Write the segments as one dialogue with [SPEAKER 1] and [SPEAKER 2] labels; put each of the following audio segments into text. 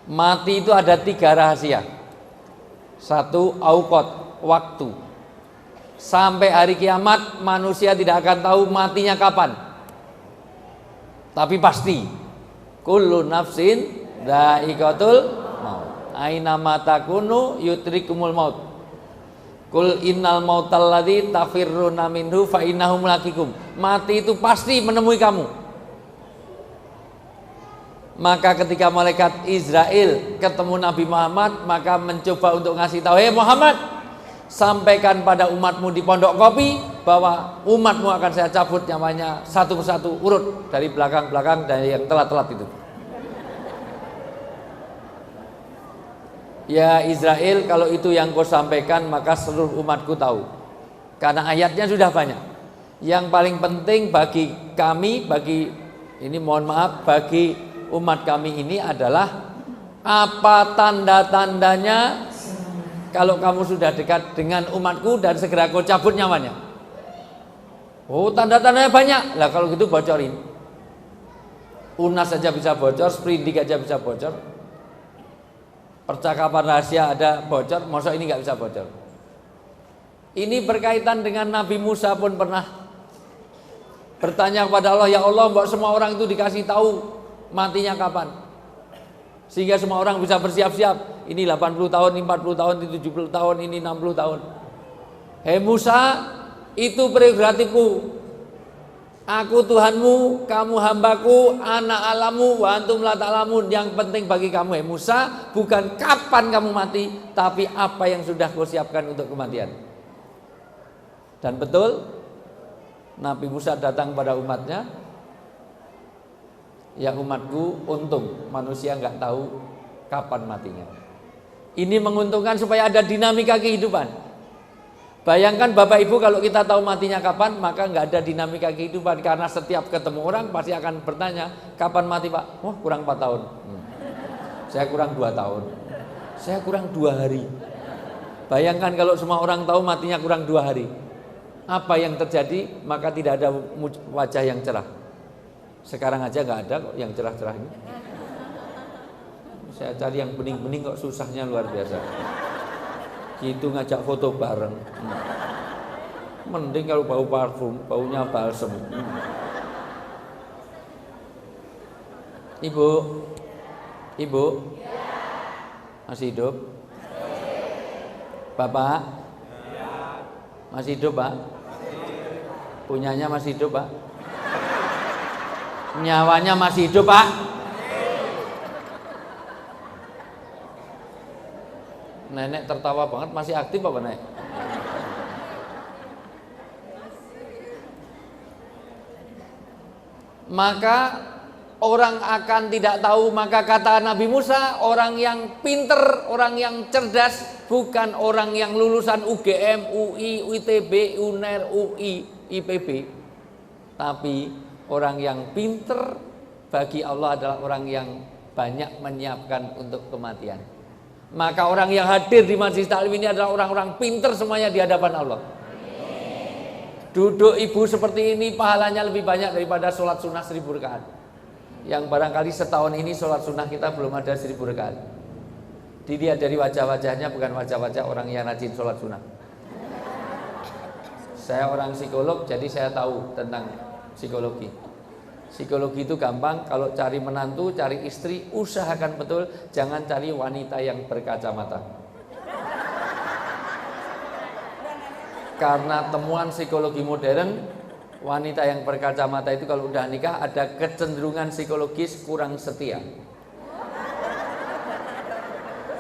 [SPEAKER 1] Mati itu ada 3 rahasia. 1, auqat, waktu. Sampai hari kiamat manusia tidak akan tahu matinya kapan. Tapi pasti kullu nafsin dha'iqatul maut. Aina ma takunu yutrikumul maut. Kul innal mautal ladzi tafirruna minhu fa innahu mulaqikum. Mati itu pasti menemui kamu. Maka ketika malaikat Israel ketemu Nabi Muhammad, maka mencoba untuk ngasih tahu, "Hei Muhammad, sampaikan pada umatmu di Pondok Kopi bahwa umatmu akan saya cabut nyawanya satu persatu, urut dari belakang-belakang dan yang telat-telat itu." Ya Israel, kalau itu yang kau sampaikan maka seluruh umatku tahu. Karena ayatnya sudah banyak. Yang paling penting bagi kami, bagi umat kami ini adalah apa tanda-tandanya kalau kamu sudah dekat dengan umatku dan segera kau cabut nyawanya. Oh, tanda-tandanya banyak. Lah kalau gitu bocorin. Unas saja bisa bocor, sprindik aja bisa bocor. Percakapan rahasia ada bocor, masa ini nggak bisa bocor? Ini berkaitan dengan Nabi Musa pun pernah bertanya kepada Allah, "Ya Allah, mbok semua orang itu dikasih tahu matinya kapan, sehingga semua orang bisa bersiap-siap. Ini 80 tahun, ini 40 tahun, ini 70 tahun, ini 60 tahun. Hei Musa, itu prerogatifku. Aku Tuhanmu, kamu hambaku, ana alamu, wa antum la ta'lamun. Yang penting bagi kamu, hei Musa, bukan kapan kamu mati, tapi apa yang sudah kau siapkan untuk kematian." Dan betul, Nabi Musa datang pada umatnya, "Ya umatku, untung manusia nggak tahu kapan matinya." Ini menguntungkan supaya ada dinamika kehidupan. Bayangkan Bapak Ibu, kalau kita tahu matinya kapan, maka nggak ada dinamika kehidupan. Karena setiap ketemu orang pasti akan bertanya, "Kapan mati Pak?" "Wah, kurang 4 tahun. Saya kurang 2 tahun. Saya kurang 2 hari. Bayangkan kalau semua orang tahu matinya kurang 2 hari. Apa yang terjadi? Maka tidak ada wajah yang cerah. Sekarang aja nggak ada kok yang cerah-cerah ini. Saya cari yang bening-bening kok susahnya luar biasa. Gitu ngajak foto bareng. Mending kalau bau parfum, baunya balsem. Ibu, masih hidup? Bapak, masih hidup Pak? Punyanya masih hidup Pak? Nyawanya masih hidup Pak? Nenek tertawa banget, masih aktif apa Nek? Maka orang akan tidak tahu. Maka kata Nabi Musa, orang yang pinter, orang yang cerdas, bukan orang yang lulusan UGM, UI, UITB, UNER, UI, IPB, tapi orang yang pinter bagi Allah adalah orang yang banyak menyiapkan untuk kematian. Maka orang yang hadir di majelis taklim ini adalah orang-orang pinter semuanya di hadapan Allah. Duduk ibu seperti ini pahalanya lebih banyak daripada sholat sunnah 1000 rakaat. Yang barangkali setahun ini sholat sunnah kita belum ada 1000 rakaat. Dilihat dari wajah-wajahnya, bukan wajah-wajah orang yang rajin sholat sunnah. Saya orang psikolog, jadi saya tahu tentang psikologi. Psikologi itu gampang. Kalau cari menantu, cari istri, usahakan betul jangan cari wanita yang berkacamata. Karena temuan psikologi modern, wanita yang berkacamata itu kalau udah nikah ada kecenderungan psikologis kurang setia.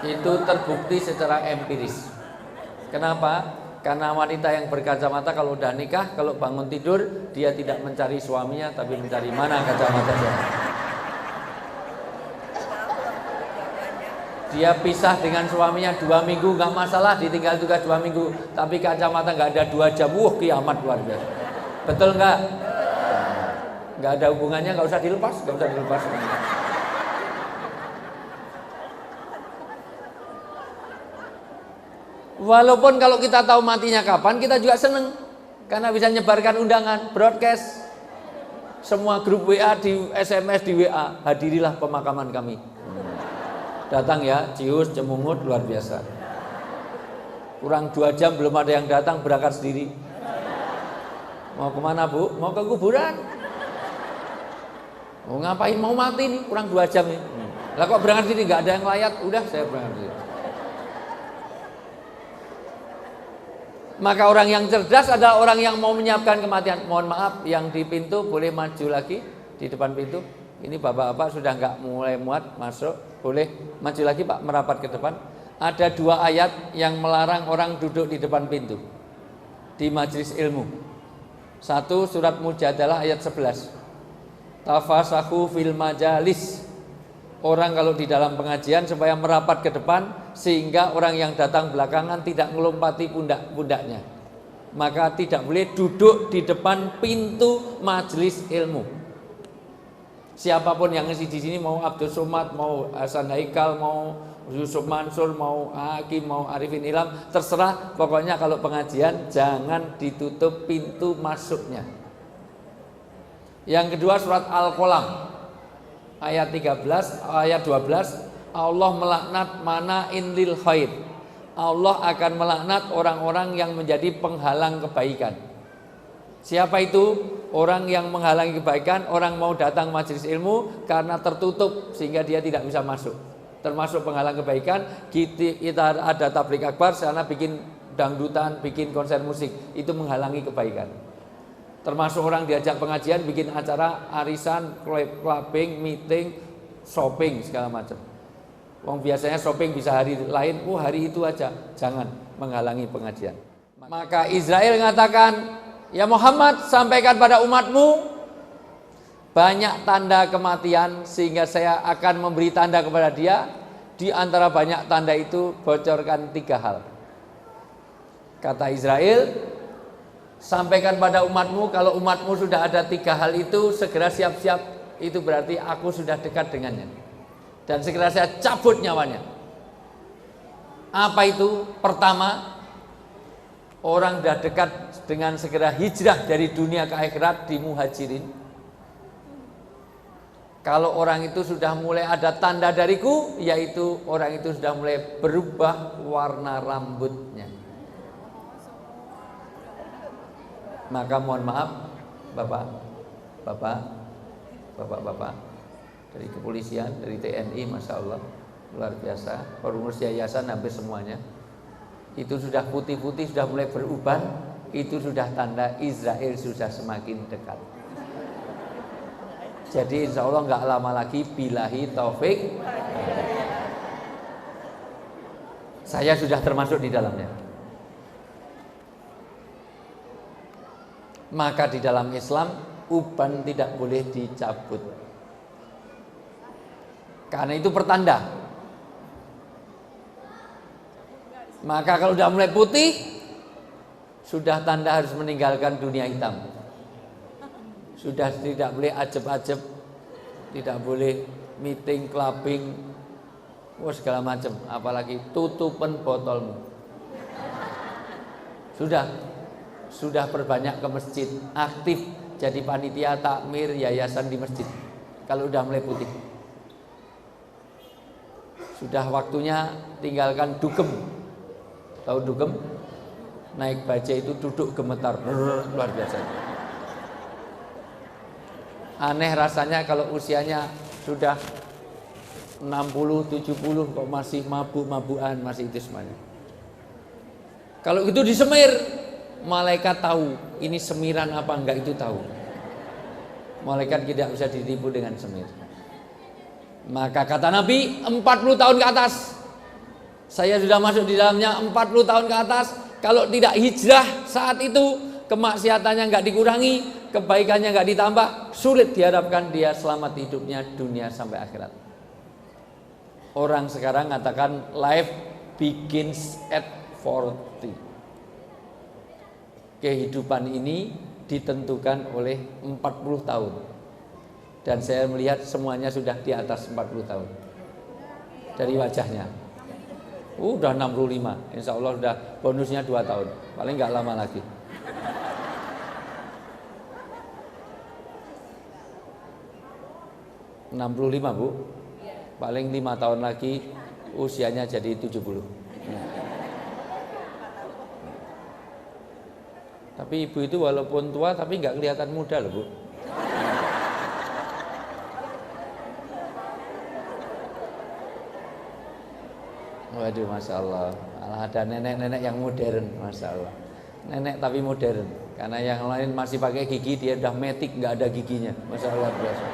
[SPEAKER 1] Itu terbukti secara empiris. Kenapa? Karena wanita yang berkacamata kalau udah nikah, kalau bangun tidur dia tidak mencari suaminya, tapi mencari mana kacamatanya. Dia pisah dengan suaminya 2 minggu nggak masalah, ditinggal juga 2 minggu, tapi kacamata nggak ada 2 jam, kiamat luar biasa. Betul nggak? Nggak ada hubungannya, nggak usah dilepas, nggak usah dilepas. Walaupun kalau kita tahu matinya kapan, kita juga seneng karena bisa nyebarkan undangan, broadcast, semua grup WA, di SMS, di WA, hadirilah pemakaman kami. Datang ya, cius, cemungut, luar biasa. Kurang 2 jam belum ada yang datang, berangkat sendiri. Mau kemana Bu? Mau ke kuburan. Mau ngapain? Mau mati nih, kurang 2 jam nih. Lah kok berangkat sendiri, nggak ada yang layat? Udah, saya berangkat sendiri. Maka orang yang cerdas adalah orang yang mau menyiapkan kematian. Mohon maaf, yang di pintu boleh maju lagi, di depan pintu. Ini bapak-bapak sudah nggak mulai muat masuk, boleh maju lagi Pak, merapat ke depan. Ada 2 ayat yang melarang orang duduk di depan pintu di majelis ilmu. 1 surat Mujadalah ayat 11. Tafasahu fil majalis. Orang kalau di dalam pengajian supaya merapat ke depan sehingga orang yang datang belakangan tidak melompati pundak-pundaknya. Maka tidak boleh duduk di depan pintu majelis ilmu. Siapapun yang ngisi di sini, mau Abdul Somad, mau Hasan Haikal, mau Yusuf Mansur, mau Hakim, mau Arifin Ilham, terserah. Pokoknya kalau pengajian jangan ditutup pintu masuknya. Yang kedua surat Al-Qalam ayat 13, ayat 12, Allah melaknat mana'in lil khair. Allah akan melaknat orang-orang yang menjadi penghalang kebaikan. Siapa itu? Orang yang menghalangi kebaikan, orang mau datang majelis ilmu karena tertutup sehingga dia tidak bisa masuk. Termasuk penghalang kebaikan. Kita ada tablik akbar, sana bikin dangdutan, bikin konser musik, itu menghalangi kebaikan. Termasuk orang diajak pengajian, bikin acara arisan, clubbing, meeting, shopping segala macam. Wong biasanya shopping bisa hari lain, hari itu aja. Jangan menghalangi pengajian. Maka Israel mengatakan, ya Muhammad, sampaikan pada umatmu banyak tanda kematian sehingga saya akan memberi tanda kepada dia. Di antara banyak tanda itu bocorkan 3 hal. Kata Israel, sampaikan pada umatmu, kalau umatmu sudah ada 3 hal itu, segera siap-siap. Itu berarti aku sudah dekat dengannya. Dan segera saya cabut nyawanya. Apa itu? Pertama, orang sudah dekat dengan segera hijrah dari dunia ke akhirat di muhajirin. Kalau orang itu sudah mulai ada tanda dariku, yaitu orang itu sudah mulai berubah warna rambutnya. Maka mohon maaf Bapak dari kepolisian, dari TNI, Masya Allah, luar biasa, pengurus yayasan hampir semuanya. Itu sudah putih-putih, sudah mulai berubah. Itu sudah tanda Israel sudah semakin dekat. Jadi insya Allah nggak lama lagi, billahi taufik, saya sudah termasuk di dalamnya. Maka di dalam Islam uban tidak boleh dicabut, karena itu pertanda. Maka kalau sudah mulai putih, sudah tanda harus meninggalkan dunia hitam. Sudah tidak boleh ajeb-ajeb, tidak boleh meeting, clubbing, segala macam. Apalagi tutupan botolmu. Sudah perbanyak ke masjid, aktif jadi panitia takmir yayasan di masjid. Kalau udah mulai putih, sudah waktunya tinggalkan dugem. Tahu dugem? Naik bajai itu duduk gemetar, luar biasa. Aneh rasanya kalau usianya sudah 60, 70 kok masih mabuk-mabukan, masih itu semuanya. Kalau itu disemir, malaikat tahu ini semiran apa enggak, itu tahu. Malaikat tidak bisa ditipu dengan semir. Maka kata Nabi, 40 tahun ke atas. Saya sudah masuk di dalamnya 40 tahun ke atas. Kalau tidak hijrah saat itu, kemaksiatannya enggak dikurangi, kebaikannya enggak ditambah, sulit diharapkan dia selamat hidupnya dunia sampai akhirat. Orang sekarang mengatakan life begins at 40. Kehidupan ini ditentukan oleh 40 tahun. Dan saya melihat semuanya sudah di atas 40 tahun. Dari wajahnya. Udah 65, insya Allah sudah bonusnya 2 tahun. Paling nggak lama lagi. ...65 Bu. Paling 5 tahun lagi usianya jadi 70. Tapi ibu itu walaupun tua tapi nggak kelihatan muda loh, Bu. Waduh, Masya Allah. Malah ada nenek-nenek yang modern, Masya Allah. Nenek tapi modern. Karena yang lain masih pakai gigi, dia udah metik, nggak ada giginya. Masya Allah biasa.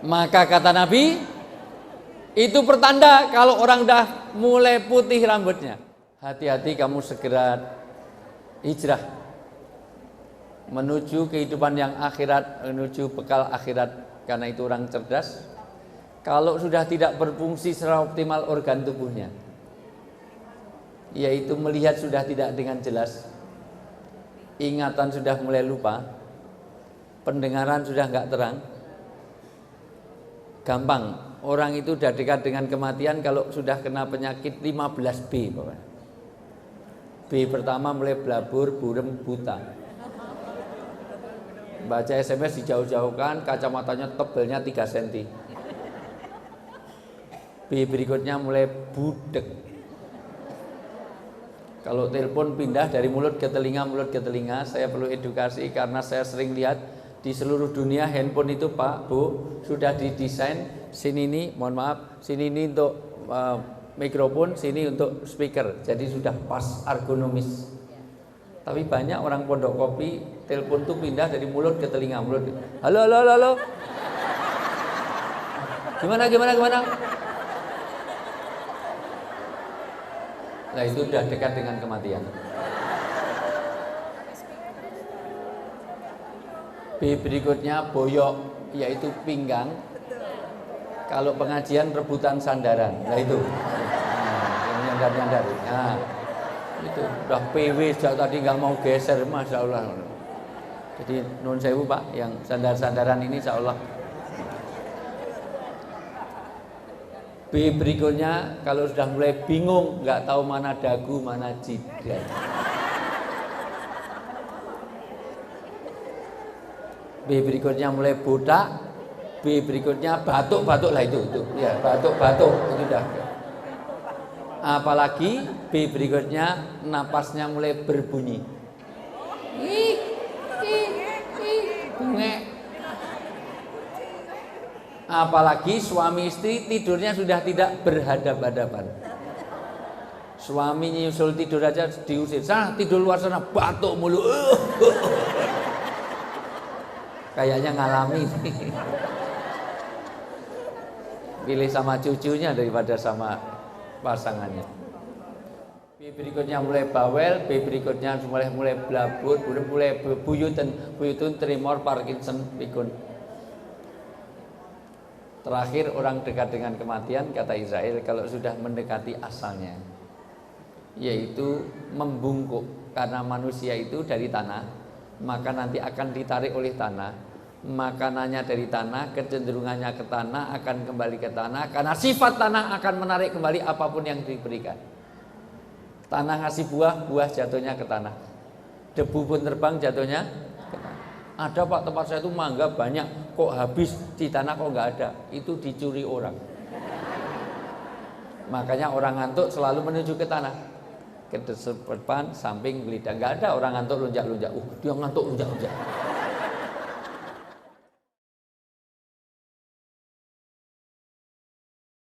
[SPEAKER 1] Maka kata Nabi, itu pertanda kalau orang udah mulai putih rambutnya. Hati-hati kamu segera hijrah menuju kehidupan yang akhirat, menuju bekal akhirat. Karena itu orang cerdas. Kalau sudah tidak berfungsi secara optimal organ tubuhnya, yaitu melihat sudah tidak dengan jelas, ingatan sudah mulai lupa, pendengaran sudah nggak terang, gampang orang itu sudah dekat dengan kematian kalau sudah kena penyakit 15B. B pertama mulai belabur, burem, buta. Baca SMS dijauh-jauhkan, kacamatanya tebelnya 3 cm. B berikutnya mulai budek. Kalau telepon pindah dari mulut ke telinga. Saya perlu edukasi karena saya sering lihat di seluruh dunia handphone itu, Pak, Bu, sudah didesain sini ini, mohon maaf, sini ini untuk mikrofon, sini untuk speaker. Jadi sudah pas ergonomis. Tapi banyak orang pondok kopi telepon tuh pindah dari mulut ke telinga, mulut. Halo, halo, halo, halo. Gimana? Nah, itu sudah dekat dengan kematian. B berikutnya boyok, yaitu pinggang. Kalau pengajian rebutan sandaran. Nah itu. Yang nyandar. Nah, itu udah PW sejak tadi nggak mau geser, Masya Allah. Jadi nun sewu, Pak, yang sandar-sandaran ini insya Allah. B berikutnya kalau sudah mulai bingung, nggak tahu mana dagu, mana jidat. B berikutnya mulai botak. B berikutnya batuk-batuk lah itu ya, batuk-batuk itu dah. Apalagi B berikutnya napasnya mulai berbunyi. Bengek. Apalagi suami istri tidurnya sudah tidak berhadap-hadapan. Suami nyusul tidur aja diusir, sana tidur luar sana, batuk mulu. Kayaknya ngalami. Pilih sama cucunya daripada sama pasangannya. B berikutnya mulai bawel, B berikutnya mulai belabur, mulai buyutun tremor, Parkinson, pikun. Terakhir orang dekat dengan kematian, kata Israel, kalau sudah mendekati asalnya, yaitu membungkuk. Karena manusia itu dari tanah, maka nanti akan ditarik oleh tanah. Makanannya dari tanah, kecenderungannya ke tanah, akan kembali ke tanah. Karena sifat tanah akan menarik kembali apapun yang diberikan. Tanah ngasih buah, buah jatuhnya ke tanah. Debu pun terbang, jatuhnya ke tanah. Ada, Pak, tempat saya itu mangga banyak, kok habis di tanah, kok nggak ada. Itu dicuri orang. Makanya orang ngantuk selalu menuju ke tanah, ke depan, samping, lidah. Nggak ada orang ngantuk lonjak-lonjak. Dia ngantuk lonjak-lonjak.